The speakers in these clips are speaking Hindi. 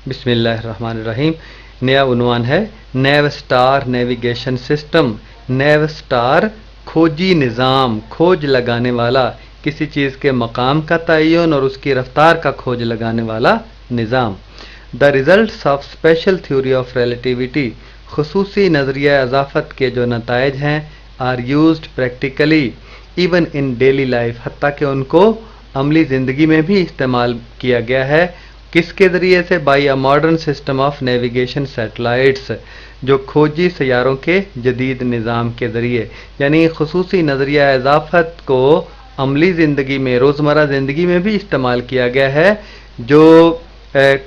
बिस्मिल्लाहिर्रहमानिर्रहीम। नया उन्वान है नेवस्टार नेविगेशन सिस्टम। नेवस्टार खोजी निज़ाम, खोज लगाने वाला, किसी चीज़ के मकाम का तयन और उसकी रफ्तार का खोज लगाने वाला निज़ाम। The results of special theory of relativity, खुसूसी नज़रिया इजाफ़त के जो नताइज हैं, are used practically even in daily life, हत्ता कि उनको अमली ज़िंदगी में भी इस्तेमाल किया गया है। किसके ज़रिए से? By a modern system of navigation satellites, जो खोजी सैयारों के जदीद निज़ाम के ज़रिए। यानी खुसूसी नज़रिया इजाफ़त को अमली ज़िंदगी में, रोज़मर्रा ज़िंदगी में भी इस्तेमाल किया गया है। जो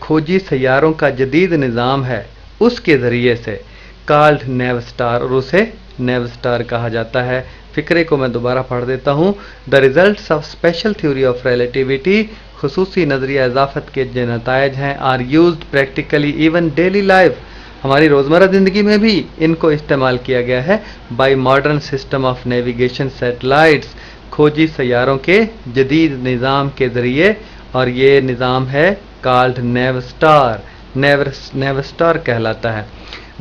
खोजी सैयारों का जदीद निज़ाम है उसके ज़रिए से कॉल्ड नेवस्टार, और उसे नेवस्टार कहा जाता है। फ़िक्रे को मैं दोबारा पढ़ देता हूँ। The results of special theory of relativity, खुसूसी नज़रिया इजाफ़त के जो नताइज हैं, are used practically even daily life, हमारी रोज़मर्रा ज़िंदगी में भी इनको इस्तेमाल किया गया है। By modern system of navigation satellites, खोजी सैयारों के जदीद निज़ाम के ज़रिए, और ये निज़ाम है कॉल्ड नेवस्टार, नेवस्टार कहलाता है।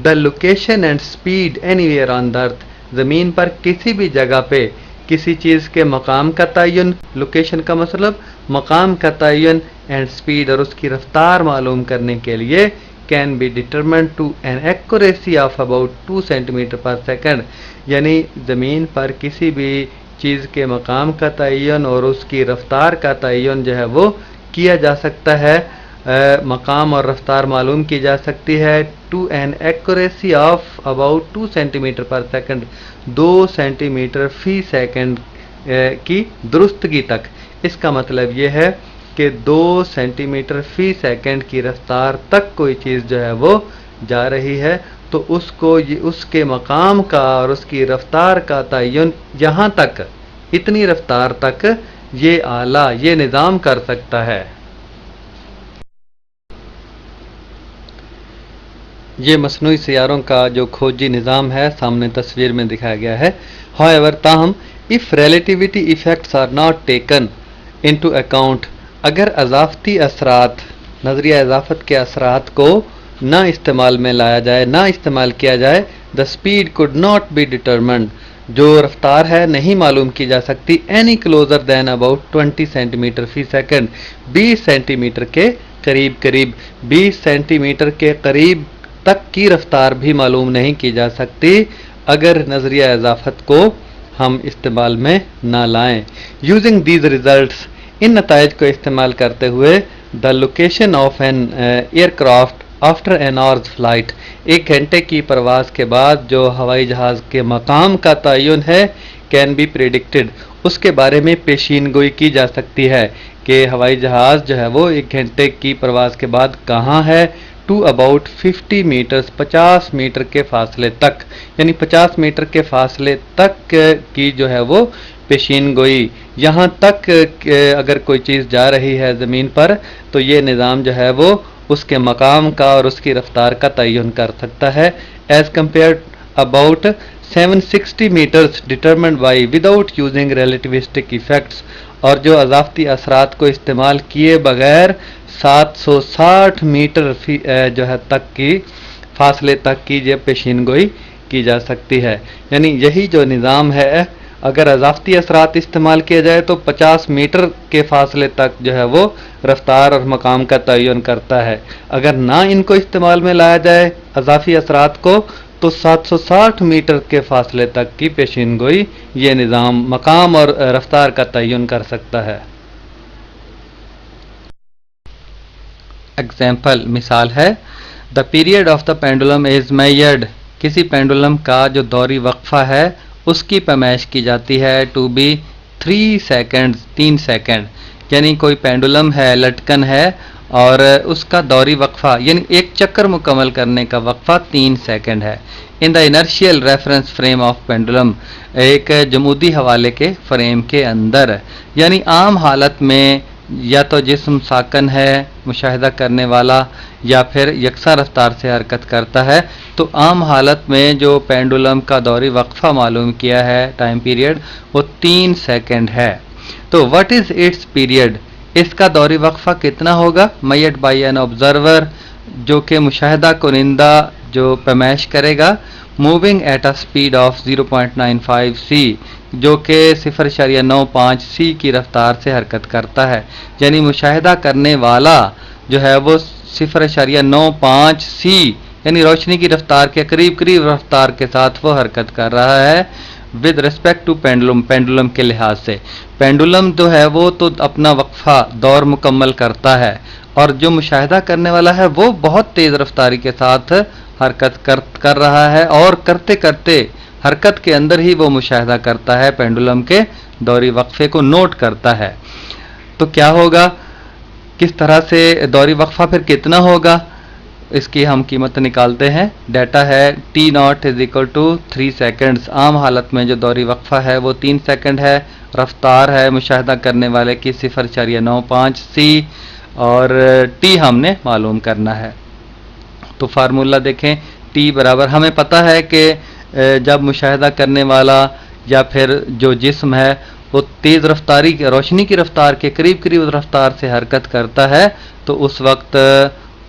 The location and speed anywhere on the earth, ज़मीन पर किसी भी जगह पे किसी चीज़ के मकाम का तयन, लोकेशन का मतलब मकाम का तयन, एंड स्पीड और उसकी रफ्तार मालूम करने के लिए can be determined to an accuracy of about 2 centimetre per second. यानी ज़मीन पर किसी भी चीज़ के मकाम का तयन और उसकी रफ्तार का तयन जो है वो किया जा सकता है, मकाम और रफ्तार मालूम की जा सकती है। To an accuracy of about 2 centimetre per second, 2 centimetre फी सेकंड की दुरुस्तगी तक। इसका मतलब ये है कि 2 सेंटीमीटर फी सेकंड की रफ्तार तक कोई चीज़ जो है वो जा रही है, तो उसको ये उसके मकाम का और उसकी रफ्तार का तयन यहाँ तक, इतनी रफ्तार तक ये आला, ये निज़ाम कर सकता है। ये मसनूई सैयारों का जो खोजी निज़ाम है सामने तस्वीर में दिखाया गया है। हाउएवर, ताहम if relativity effects are not taken into account, अगर अज़ाफ़ती असरात, नज़रिया इजाफ़त के असरात को ना इस्तेमाल में लाया जाए, ना इस्तेमाल किया जाए, the speed could not be determined, जो रफ्तार है नहीं मालूम की जा सकती, any closer than about 20 centimetre फी सेकंड, 20 सेंटीमीटर के करीब करीब, 20 सेंटीमीटर के करीब तक की रफ्तार भी मालूम नहीं की जा सकती अगर नज़रिया इजाफ़त को हम इस्तेमाल में ना लाएं। यूजिंग दीज रिजल्ट्स, इन नताइज को इस्तेमाल करते हुए, the location of an aircraft after an hour's flight, 1 घंटे की परवाज़ के बाद जो हवाई जहाज़ के मकाम का तयन है, कैन बी प्रेडिक्टेड, उसके बारे में पेशीन गोई की जा सकती है कि हवाई जहाज़ जो है वो 1 घंटे की परवाज़ के बाद कहाँ है। टू अबाउट 50 मीटर्स, 50 मीटर के फासले तक, यानी 50 मीटर के फासले तक की जो है वो पेशीन गोई, यहाँ तक अगर कोई चीज़ जा रही है ज़मीन पर, तो ये निज़ाम जो है वो उसके मकाम का और उसकी रफ्तार का तयन कर सकता है। As compare about 760 metres determined by without using relativistic effects, और जो अज़ाफ़ती असरात को इस्तेमाल किए बगैर 760 मीटर जो है तक की फासले तक की ये पेशीन गोई की जा सकती है। यानी यही जो निज़ाम है, अगर अज़ाफ़ती असरात इस्तेमाल किया जाए तो 50 मीटर के फासले तक जो है वो रफ्तार और मकाम का तयन करता है। अगर ना इनको इस्तेमाल में लाया जाए अज़ाफ़ी असरात को, तो 760 मीटर के फासले तक की पेशीन गोई ये निज़ाम मकाम और रफ्तार का तयन कर सकता है। एग्जाम्पल, मिसाल है, the period of the pendulum is measured, किसी पेंडुलम का जो दौरी वक्फा है उसकी पैमाइश की जाती है, टू बी 3 सेकेंड, 3 सेकेंड। यानी कोई पेंडुलम है, लटकन है, और उसका दौरी वक्फा यानी एक चक्कर मुकम्मल करने का वक्फा 3 सेकेंड है। In the inertial reference frame of pendulum, एक जमूदी हवाले के फ्रेम के अंदर, यानी आम हालत में या तो जिस्म साकन है, मुशाहिदा करने वाला, या फिर यकसा रफ्तार से हरकत करता है, तो आम हालत में जो पेंडुलम का दौरी वक्फा मालूम किया है, टाइम पीरियड, वो 3 सेकेंड है। तो व्हाट इज़ इट्स पीरियड, इसका दौरी वक्फा कितना होगा? मेजर्ड बाय एन ऑब्जर्वर, जो कि मुशाहिदा कुनिंदा जो पैमाइश करेगा moving at a speed of 0.95 सी, जो कि 0.95 सी की रफ्तार से हरकत करता है। यानी मुशाहिदा करने वाला जो है वो 0.95 सी यानी रोशनी की रफ्तार के करीब करीब रफ्तार के साथ वो हरकत कर रहा है with respect to pendulum, pendulum के लिहाज से। पेंडुलम जो है वो तो अपना वक्फा दौर मुकम्मल करता है और जो मुशाहिदा करने वाला है वो बहुत तेज़ रफ्तारी के साथ हरकत कर रहा है और करते करते हरकत के अंदर ही वो मुशाहिदा करता है, पेंडुलम के दौरी वक्फे को नोट करता है। तो क्या होगा, किस तरह से दौरी वक्फा फिर कितना होगा, इसकी हम कीमत निकालते हैं। डाटा है t naught is equal to 3 seconds. आम हालत में जो दौरी वक्फा है वो 3 सेकंड है। रफ्तार है मुशाहिदा करने वाले की 0.95 सी और टी हमने मालूम करना है। तो फार्मूला देखें, टी बराबर हमें पता है कि जब मुशाहिदा करने वाला या फिर जो जिस्म है वो तेज़ रफ्तारी रोशनी की रफ्तार के करीब करीब रफ्तार से हरकत करता है तो उस वक्त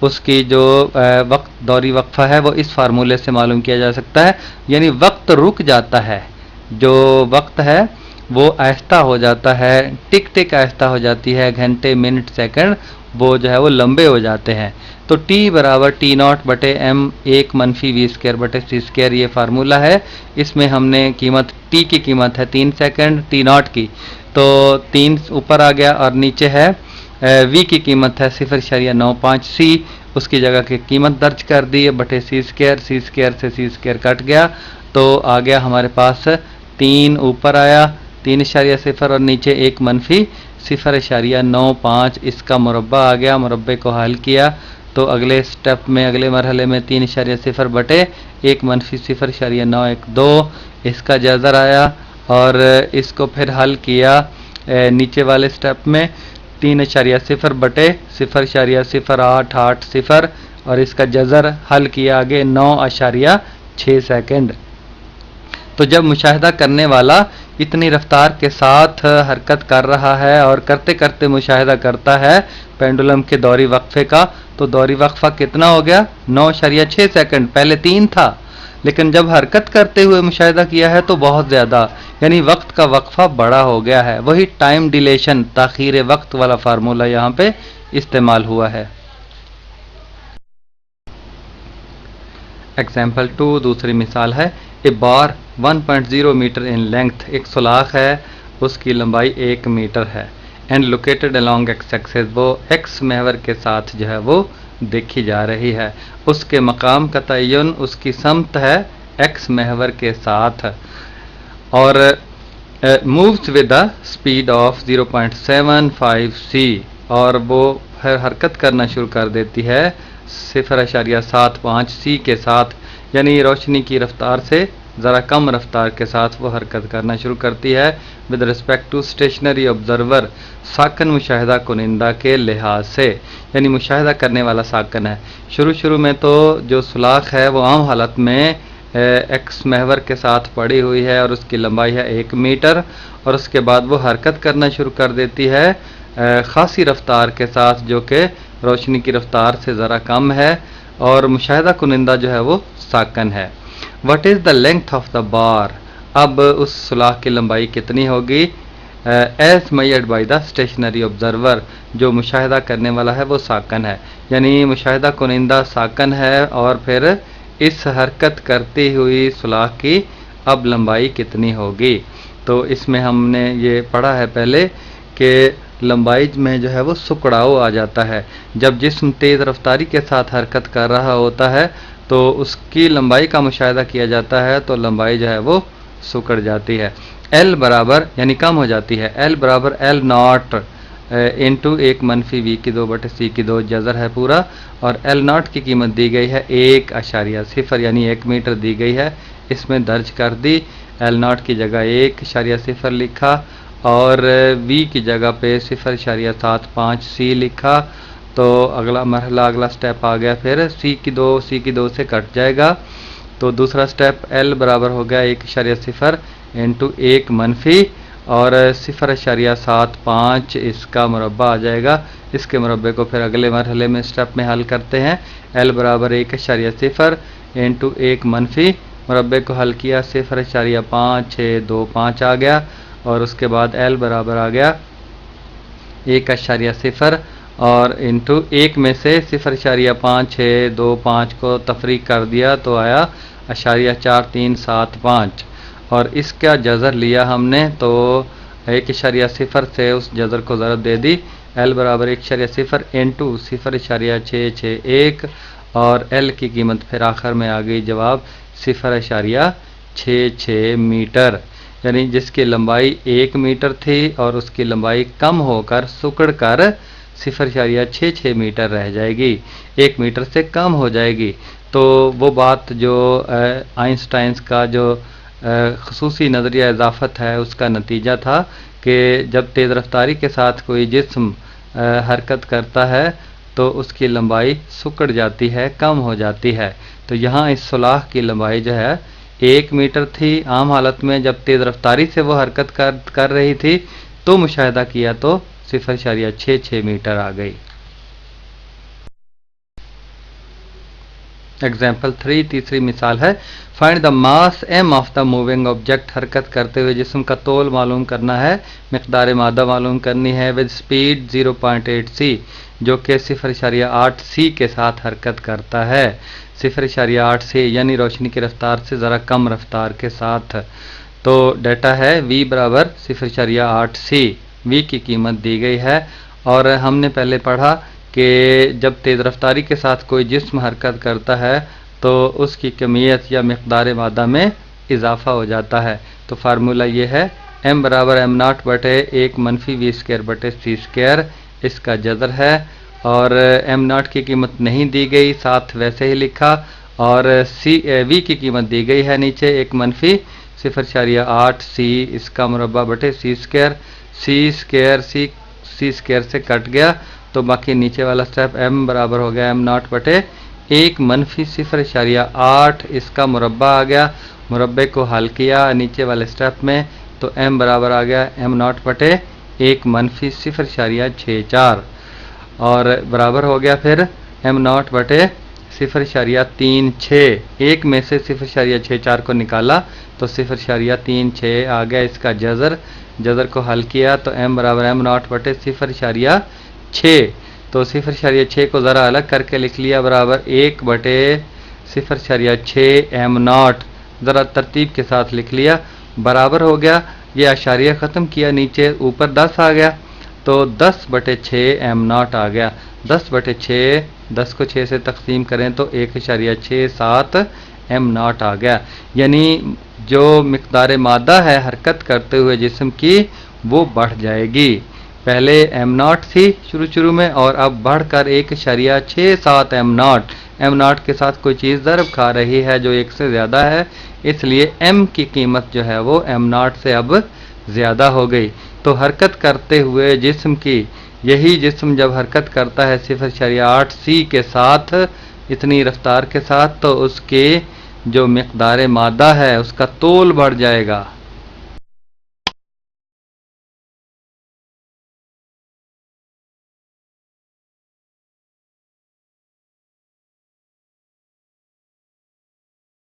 उसकी जो वक्त दौरी वक्फा है वो इस फार्मूले से मालूम किया जा सकता है। यानी वक्त रुक जाता है, जो वक्त है वो आहिस्ता हो जाता है, टिक टिक आहिस्ता हो जाती है, घंटे मिनट सेकंड वो जो है वो लंबे हो जाते हैं। तो T बराबर टी नॉट बटे एम 1 मनफी वी स्क्वायर बटे सी स्क्वायर ये फार्मूला है। इसमें हमने कीमत T की कीमत है 3 सेकंड टी नॉट की, तो 3 ऊपर आ गया और नीचे है V की कीमत है 0.95 सी, उसकी जगह की कीमत दर्ज कर दी बटे सी स्क्वायर से सी स्क्वायर कट गया तो आ गया हमारे पास 3 ऊपर आया 3.0 और नीचे 1 मनफी 0.95 इसका मुरब्बा आ गया। मुरब्बे को हल किया तो अगले स्टेप में अगले मरहले में 3.0 बटे 1 मनफी 0.912 इसका जायज़ा आया और इसको फिर हल किया नीचे वाले स्टेप में 3.0 बटे 0.0880 और इसका जज़र हल किया आगे 9.6 सेकंड। तो जब मुशाहिदा करने वाला इतनी रफ्तार के साथ हरकत कर रहा है और करते करते मुशाहिदा करता है पेंडुलम के दौरी वक्फे का, तो दौरी वक्फा कितना हो गया 9.6 सेकंड। पहले 3 था लेकिन जब हरकत करते हुए मुशाहिदा किया है तो बहुत ज़्यादा, यानी वक्त का वक्फा बड़ा हो गया है। वही टाइम डिलेशन ताख़ीर वक्त वाला फार्मूला यहाँ पे इस्तेमाल हुआ है। एग्जाम्पल 2 दूसरी मिसाल है, ए बार 1.0 मीटर इन लेंथ, एक सुलाख है उसकी लंबाई 1 मीटर है and located along x axis, वो एक्स महवर के साथ जो है वो देखी जा रही है। उसके मकाम का तयन उसकी समत है एक्स महवर के साथ और moves with the speed of 0.75 सी और वो फिर हरकत करना शुरू कर देती है 0.75 सी के साथ, यानी रोशनी की रफ्तार से ज़रा कम रफ्तार के साथ वो हरकत करना शुरू करती है with respect to stationary observer, साकन मुशाहिदा कुनिंदा के लिहाज से, यानी मुशाहिदा करने वाला साकन है। शुरू में तो जो सुलाख है वो आम हालत में एक्स महवर के साथ पड़ी हुई है और उसकी लंबाई है 1 मीटर और उसके बाद वो हरकत करना शुरू कर देती है ख़ासी रफ्तार के साथ जो कि रोशनी की रफ्तार से ज़रा कम है और मुशाहिदा कुनिंदा जो है वो साकन है। What is the length of the bar, अब उस सुलाख की लंबाई कितनी होगी as measured by the stationary observer, जो मुशाहिदा करने वाला है वो साकन है, यानी मुशाहिदा कुनिंदा साकन है और फिर इस हरकत करती हुई सुलाख की अब लंबाई कितनी होगी। तो इसमें हमने ये पढ़ा है पहले कि लंबाई में जो है वो सुकड़ाव आ जाता है। जब जिस्म तेज़ रफ्तारी के साथ हरकत कर रहा होता है तो उसकी लंबाई का मुशाहिदा किया जाता है तो लंबाई जो है वो सुकड़ जाती है। एल बराबर यानी कम हो जाती है, एल बराबर एल नॉट इंटू 1 मनफी वी की 2 बटे सी की 2 जज़र है पूरा और एल नॉट की कीमत दी गई है 1.0 यानी 1 मीटर दी गई है। इसमें दर्ज कर दी, एल नॉट की जगह 1.0 लिखा और वी की जगह पे 0.75 सी लिखा। तो अगला मरहला अगला स्टेप आ गया, फिर सी की 2 से कट जाएगा तो दूसरा स्टेप एल बराबर हो गया 1.0 इंटू 1 मनफी और 0.75 इसका मुरब्बा आ जाएगा। इसके मुरब्बे को फिर अगले मरहले में स्टेप में हल करते हैं। l बराबर 1.0 इंटू 1 मनफी मुरब्बे को हल किया 0.5625 आ गया, और उसके बाद l बराबर आ गया 1.0 और इंटू 1 में से 0.5625 को तफरीक कर दिया तो आया 0.4375, और इसका जज़र लिया हमने तो 1.0 से उस जज़र को ज़रब दे दी। l बराबर 1.0 इंटू 0.661 और l की कीमत फिर आखिर में आ गई जवाब 0.66 मीटर, यानी जिसकी लंबाई 1 मीटर थी और उसकी लंबाई कम होकर सुकड़ कर 0.66 मीटर रह जाएगी, 1 मीटर से कम हो जाएगी। तो वो बात जो आइंस्टाइंस का जो ख़ुसूसी नज़रिया इजाफ़त है उसका नतीजा था कि जब तेज़ रफ्तारी के साथ कोई जिस्म हरकत करता है तो उसकी लंबाई सुकड़ जाती है, कम हो जाती है। तो यहाँ इस सुलाह की लंबाई जो है 1 मीटर थी आम हालत में, जब तेज़ रफ्तारी से वो हरकत कर रही थी तो मुशाहिदा किया तो 0.66 मीटर आ गई। एग्जाम्पल 3 तीसरी मिसाल है, find the mass m of the moving object. हरकत करते हुए जिस्म का तोल मालूम करना है, मिकदार मादा मालूम करनी है, विद स्पीड 0.8 c जो कि 0.8 c के साथ हरकत करता है। 0.8 c यानी रोशनी की रफ्तार से ज़रा कम रफ्तार के साथ। तो डाटा है v बराबर 0.8 c, v की कीमत दी गई है, और हमने पहले पढ़ा कि जब तेज़ रफ्तारी के साथ कोई जिस्म हरकत करता है तो उसकी कमियत या मिकदार मादा में इजाफ़ा हो जाता है। तो फार्मूला ये है m बराबर m0 बटे 1 मनफी v² बटे c², इसका जज़र है, और m0 की कीमत नहीं दी गई, साथ वैसे ही लिखा, और v की कीमत दी गई है नीचे 1 मनफी 0.8 c इसका मुरब्बा बटे c² से कट गया तो बाकी नीचे वाला स्टेप m बराबर हो गया m0 बटे 1 मनफी 0.8 इसका मुरब्बा आ गया, मुरब्बे को हल किया नीचे वाले स्टेप में तो m बराबर आ गया m0 बटे 1 मनफी 0.64, और बराबर हो गया फिर m0 बटे 0.36, 1 में से 0.64 को निकाला तो 0.36 आ गया इसका जज़र को हल किया तो m बराबर m0 बटे 0.6, तो 0.6 को ज़रा अलग करके लिख लिया बराबर 1 बटे 0.6 m0, ज़रा तरतीब के साथ लिख लिया, बराबर हो गया, ये आशारिया ख़त्म किया, नीचे ऊपर 10 आ गया तो 10 बटे 6 m0 आ गया, 10 बटे 6, 10 को 6 से तकसीम करें तो 1.67 m0 आ गया। यानी जो मिकदार मादा है हरकत करते हुए जिस्म की वो बढ़ जाएगी, पहले m0 थी शुरू में और अब बढ़कर 1.67 m0 के साथ कोई चीज़ ज़रब खा रही है जो 1 से ज़्यादा है, इसलिए m की कीमत जो है वो m0 से अब ज़्यादा हो गई। तो हरकत करते हुए जिस्म की, यही जिस्म जब हरकत करता है 0.8 c के साथ, इतनी रफ्तार के साथ, तो उसके जो मिकदार मादा है उसका तोल बढ़ जाएगा।